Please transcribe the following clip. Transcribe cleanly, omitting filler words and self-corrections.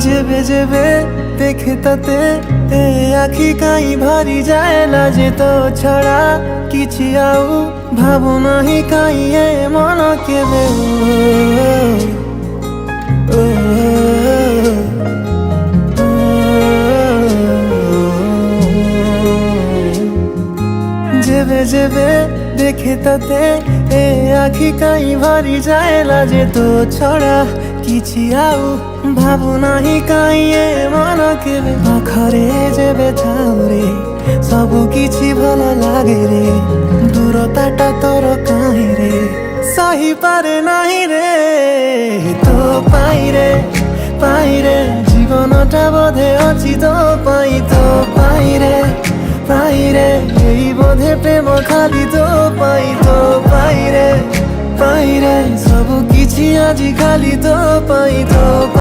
जेबे जेबे देखे तते ए आखि काई भारी जाए लाजे तो छड़ा किछि आउ भाबु नाही काई ए मन केबे जेबे जेबे देखे तते ए आखि काई भारी जाए लाजे तो छड़ा किछि आउ भाबु नाही काई ए मन केबे पाखरे जेबे थाउ रे सबु किछि भल लागे रे दूरताटा तोर काहे रे सही पारे नाही रे तो पाई रे जीवनटा बोधे अछि तो पाई रे এই বোধে প্রেম খালি তো পাই রে সবু কিছু আজি খালি তো পাই